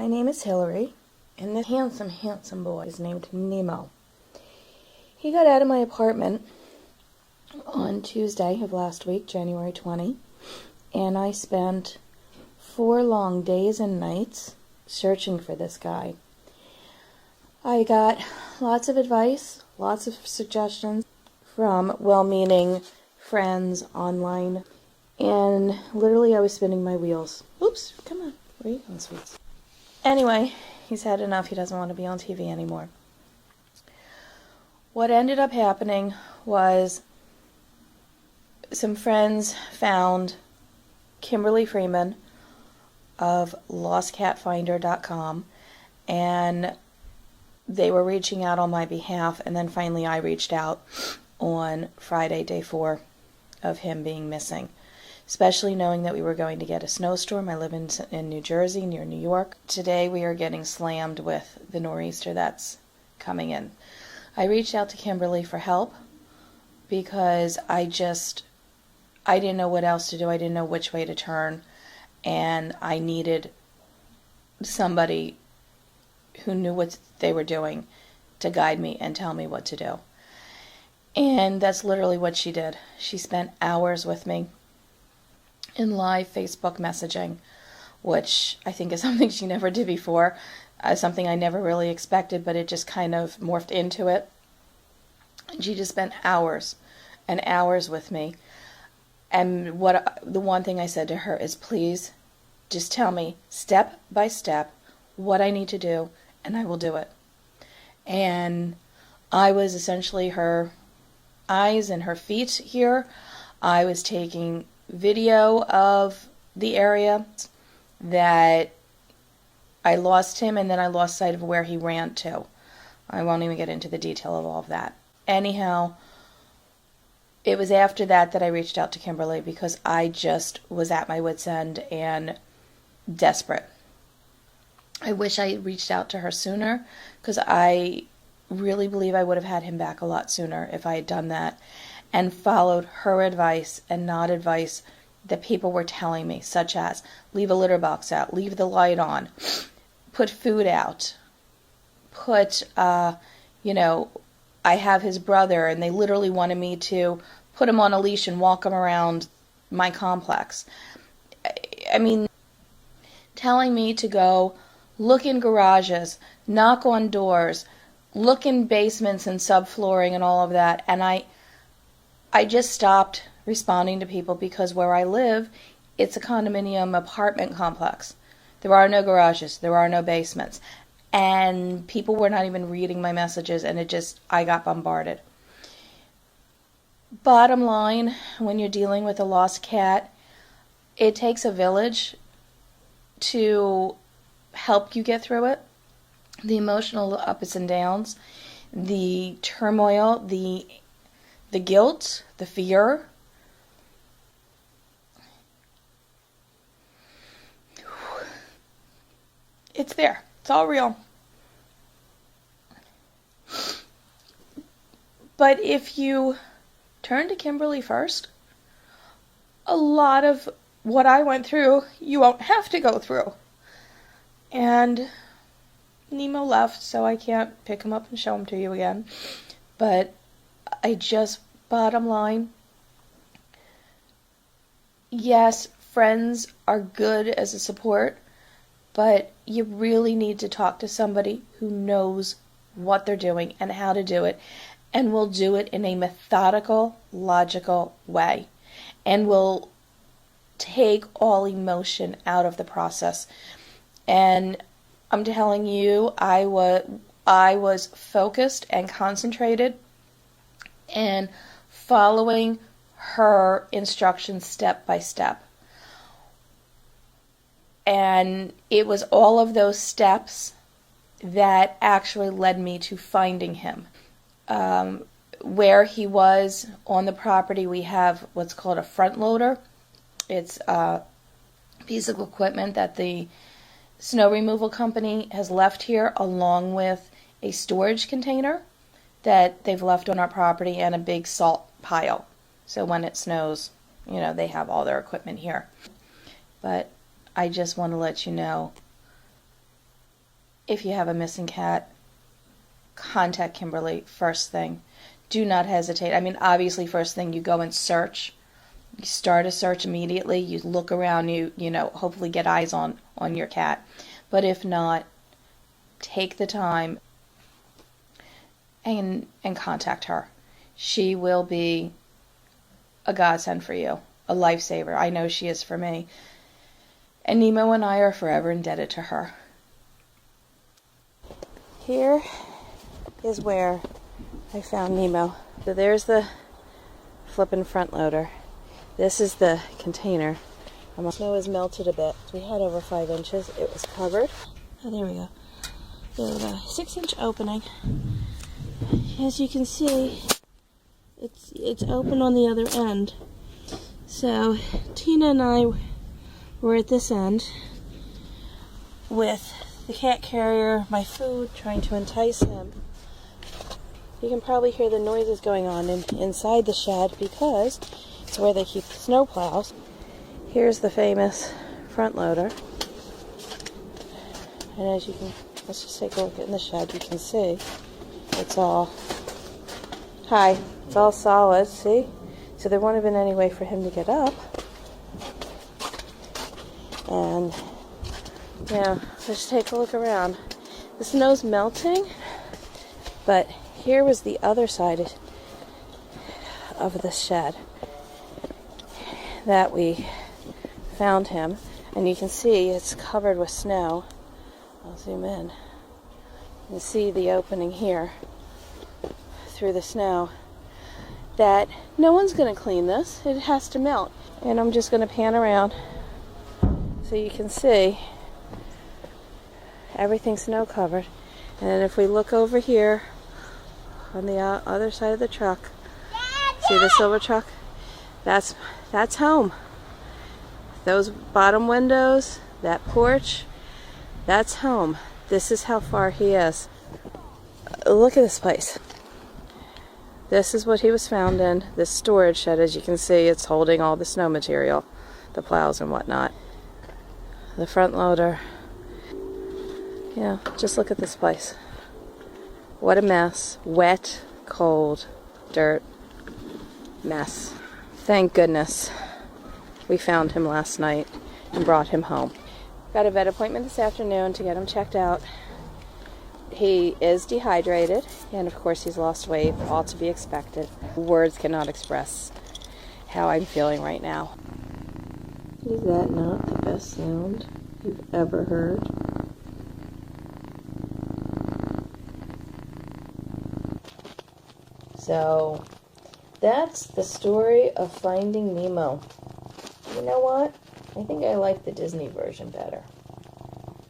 name is Hillary, and this handsome, handsome boy is named Nemo. He got out of my apartment on Tuesday of last week, January 20, and I spent 4 long days and nights searching for this guy. I got lots of advice, lots of suggestions from well-meaning friends online, and literally I was spinning my wheels. Oops, come on, where are you going, sweets? Anyway, he's had enough. He doesn't want to be on TV anymore. What ended up happening was some friends found Kimberly Freeman of lostcatfinder.com, and they were reaching out on my behalf, and then finally I reached out on Friday, day 4 of him being missing, especially knowing that we were going to get a snowstorm. I live in New Jersey, near New York. Today we are getting slammed with the nor'easter that's coming in. I reached out to Kimberly for help because I didn't know what else to do. I didn't know which way to turn, and I needed somebody who knew what they were doing to guide me and tell me what to do. And that's literally what she did. She spent hours with me in live Facebook messaging, which I think is something she never did before, something I never really expected, but it just kind of morphed into it. And she just spent hours and hours with me. And the one thing I said to her is, please just tell me step by step what I need to do, and I will do it. And I was essentially her eyes and her feet here. I was taking video of the area that I lost him, and then I lost sight of where he ran to. I won't even get into the detail of all of that. Anyhow, it was after that that I reached out to Kimberly because I just was at my wit's end and desperate. I wish I had reached out to her sooner because I really believe I would have had him back a lot sooner if I had done that and followed her advice and not advice that people were telling me, such as leave a litter box out, leave the light on, put food out, I have his brother, and they literally wanted me to put him on a leash and walk him around my complex. I mean, telling me to go look in garages, knock on doors, look in basements and subflooring and all of that, and I just stopped responding to people because where I live, it's a condominium apartment complex. There are no garages, there are no basements, and people were not even reading my messages, and I got bombarded. Bottom line, when you're dealing with a lost cat, it takes a village to help you get through it. The emotional ups and downs, the turmoil, the guilt, the fear. It's there. It's all real. But if you turn to Kimberly first, a lot of what I went through, you won't have to go through. And Nemo left, so I can't pick him up and show him to you again. But bottom line, yes, friends are good as a support, but you really need to talk to somebody who knows what they're doing and how to do it, and will do it in a methodical, logical way, and will take all emotion out of the process. And I'm telling you, I was focused and concentrated and following her instructions step by step. And it was all of those steps that actually led me to finding him. Where he was on the property, we have what's called a front loader. It's a piece of equipment that the snow removal company has left here, along with a storage container that they've left on our property and a big salt pile. So when it snows, they have all their equipment here. But I just want to let you know if you have a missing cat, contact Kimberly first thing. Do not hesitate. I mean, obviously, first thing you go and search. You start a search immediately. You look around. You know, hopefully get eyes on your cat. But if not, take the time and contact her. She will be a godsend for you, a lifesaver. I know she is for me. And Nemo and I are forever indebted to her. Here is where I found Nemo. So there's the flippin' front loader. This is the container. The snow has melted a bit. We had over 5 inches. It was covered. Oh, there we go. There's a 6-inch opening. As you can see, it's open on the other end. So Tina and I were at this end with the cat carrier, my food, trying to entice him. You can probably hear the noises going on inside the shed because it's where they keep the snow plows. Here's the famous front loader. And as you can, let's just take a look in the shed. You can see it's all solid, see? So there wouldn't have been any way for him to get up. And yeah, let's take a look around. The snow's melting, but here was the other side of the shed that we found him. And you can see it's covered with snow. I'll zoom in. You can see the opening here through the snow. That no one's going to clean this. It has to melt. And I'm just going to pan around so you can see everything's snow covered. And if we look over here on the other side of the truck, see the silver truck? That's home. Those bottom windows, that porch, that's home. This is how far he is. Look at this place. This is what he was found in. This storage shed, as you can see, it's holding all the snow material, the plows and whatnot. The front loader. Yeah, just look at this place. What a mess. Wet, cold, dirt, mess. Thank goodness we found him last night and brought him home. Got a vet appointment this afternoon to get him checked out. He is dehydrated, and of course he's lost weight, all to be expected. Words cannot express how I'm feeling right now. Is that not the best sound you've ever heard? So, that's the story of Finding Nemo. You know what? I think I like the Disney version better.